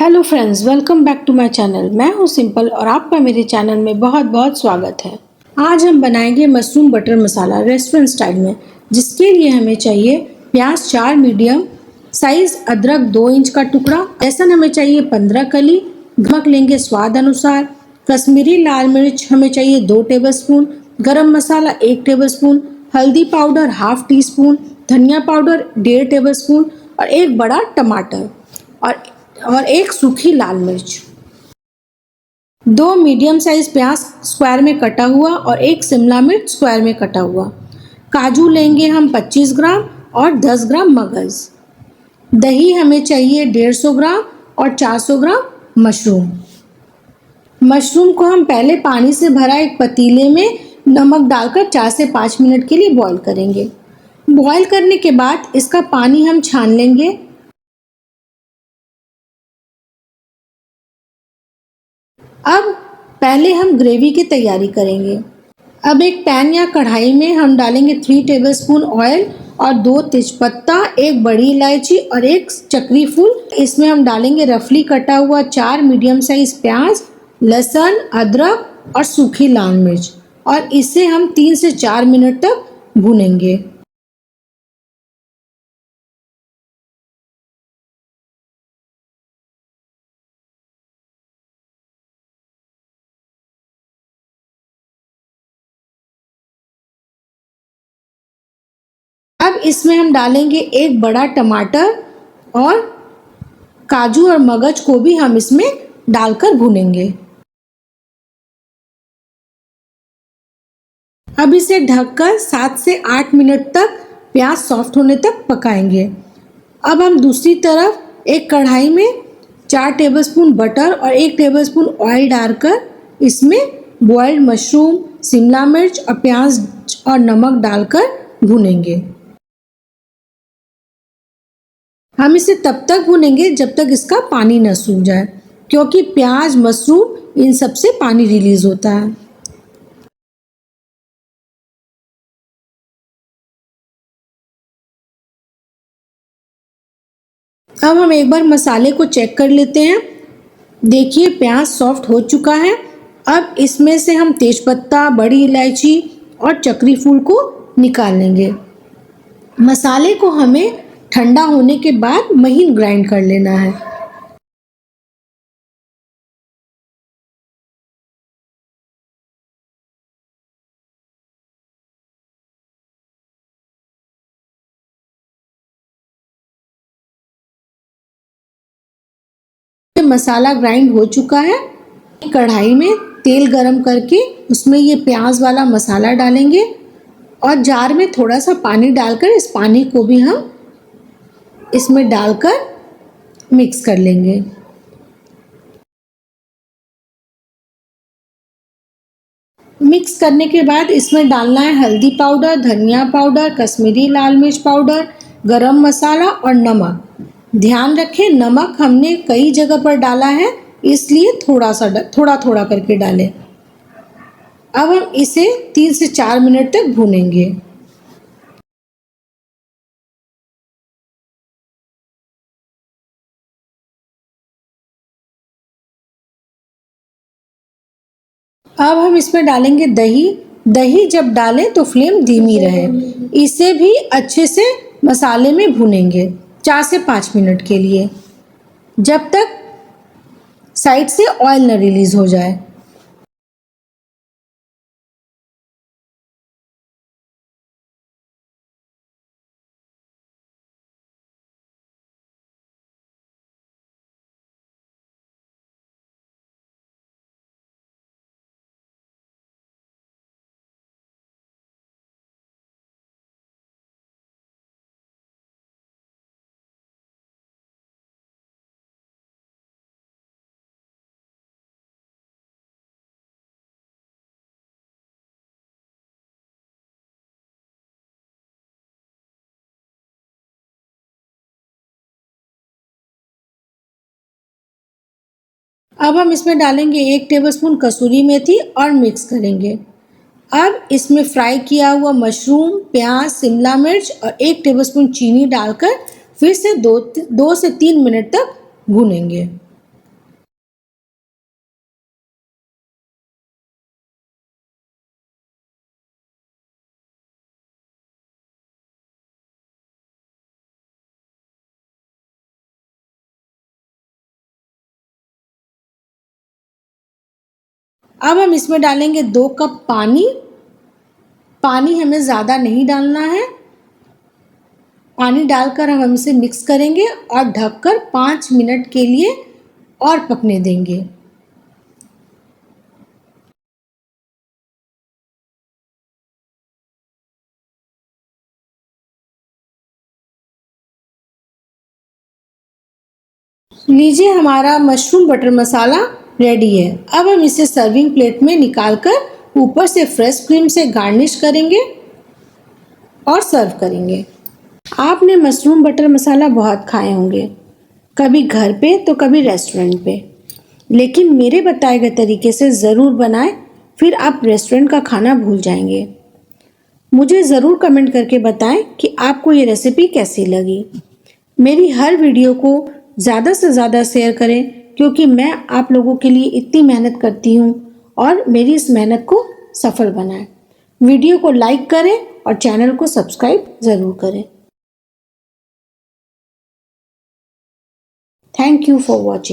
Hello friends, welcome back to my channel. मैं हूं simple और आपका मेरे चैनल में बहुत बहुत स्वागत है। आज हम बनाएंगे मशरूम बटर मसाला रेस्टोरेंट स्टाइल में, जिसके लिए हमें चाहिए प्याज 4 मीडियम साइज, अदरक 2 इंच का टुकड़ा, लहसुन हमें चाहिए 15 कली, नमक लेंगे स्वाद अनुसार, कश्मीरी लाल मिर्च हमें चाहिए 2 टेबलस्पून, गरम मसाला 1 टेबलस्पून, हल्दी पाउडर हाफ टी स्पून, धनिया पाउडर 1.5 टेबलस्पून और एक बड़ा टमाटर और एक सूखी लाल मिर्च, 2 मीडियम साइज प्याज स्क्वायर में कटा हुआ और एक शिमला मिर्च स्क्वायर में कटा हुआ। काजू लेंगे हम 25 ग्राम और 10 ग्राम मगज। दही हमें चाहिए 150 ग्राम और 400 ग्राम मशरूम। मशरूम को हम पहले पानी से भरा एक पतीले में नमक डालकर 4 से 5 मिनट के लिए बॉईल करेंगे। बॉईल करने के बाद इसका पानी हम छान लेंगे। अब पहले हम ग्रेवी की तैयारी करेंगे। अब एक पैन या कढ़ाई में हम डालेंगे 3 टेबलस्पून ऑयल और 2 तेजपत्ता, एक बड़ी इलायची और एक चक्री फूल। इसमें हम डालेंगे रफली कटा हुआ 4 मीडियम साइज प्याज, लहसुन, अदरक और सूखी लाल मिर्च और इसे हम 3 से 4 मिनट तक भूनेंगे। अब इसमें हम डालेंगे एक बड़ा टमाटर और काजू और मगज को भी हम इसमें डालकर भूनेंगे। अब इसे ढककर 7 से 8 मिनट तक प्याज सॉफ्ट होने तक पकाएंगे। अब हम दूसरी तरफ एक कढ़ाई में 4 टेबलस्पून बटर और 1 टेबलस्पून ऑयल डालकर इसमें बॉइल्ड मशरूम, शिमला मिर्च और प्याज और नमक डालकर भूनेंगे। हम इसे तब तक भूनेंगे जब तक इसका पानी न सूख जाए, क्योंकि प्याज, मशरूम इन सब से पानी रिलीज होता है। अब हम एक बार मसाले को चेक कर लेते हैं। देखिए प्याज सॉफ्ट हो चुका है। अब इसमें से हम तेजपत्ता, बड़ी इलायची और चक्री फूल को निकाल लेंगे। मसाले को हमें ठंडा होने के बाद महीन ग्राइंड कर लेना है। मसाला ग्राइंड हो चुका है। कढ़ाई में तेल गरम करके उसमें ये प्याज वाला मसाला डालेंगे और जार में थोड़ा सा पानी डालकर इस पानी को भी हम इसमें डालकर मिक्स कर लेंगे। मिक्स करने के बाद इसमें डालना है हल्दी पाउडर, धनिया पाउडर, कश्मीरी लाल मिर्च पाउडर, गरम मसाला और नमक। ध्यान रखें नमक हमने कई जगह पर डाला है, इसलिए थोड़ा थोड़ा करके डालें। अब हम इसे 3 से 4 मिनट तक भूनेंगे। अब हम इसमें डालेंगे दही। दही जब डालें तो फ्लेम धीमी रहे। इसे भी अच्छे से मसाले में भूनेंगे 4 से 5 मिनट के लिए, जब तक साइड से ऑयल न रिलीज हो जाए। अब हम इसमें डालेंगे 1 टेबलस्पून कसूरी मेथी और मिक्स करेंगे। अब इसमें फ्राई किया हुआ मशरूम, प्याज, शिमला मिर्च और 1 टेबलस्पून चीनी डालकर फिर से 2 से 3 मिनट तक भूनेंगे। अब हम इसमें डालेंगे 2 कप पानी। पानी हमें ज़्यादा नहीं डालना है। पानी डालकर हम इसे मिक्स करेंगे और ढककर 5 मिनट के लिए और पकने देंगे। लीजिए, हमारा मशरूम बटर मसाला रेडी है। अब हम इसे सर्विंग प्लेट में निकालकर ऊपर से फ्रेश क्रीम से गार्निश करेंगे और सर्व करेंगे। आपने मशरूम बटर मसाला बहुत खाए होंगे, कभी घर पे तो कभी रेस्टोरेंट पे, लेकिन मेरे बताए गए तरीके से ज़रूर बनाएं, फिर आप रेस्टोरेंट का खाना भूल जाएंगे। मुझे ज़रूर कमेंट करके बताएं कि आपको ये रेसिपी कैसी लगी। मेरी हर वीडियो को ज़्यादा से ज़्यादा शेयर करें, क्योंकि मैं आप लोगों के लिए इतनी मेहनत करती हूँ और मेरी इस मेहनत को सफल बनाएं। वीडियो को लाइक करें और चैनल को सब्सक्राइब ज़रूर करें। Thank you for watching.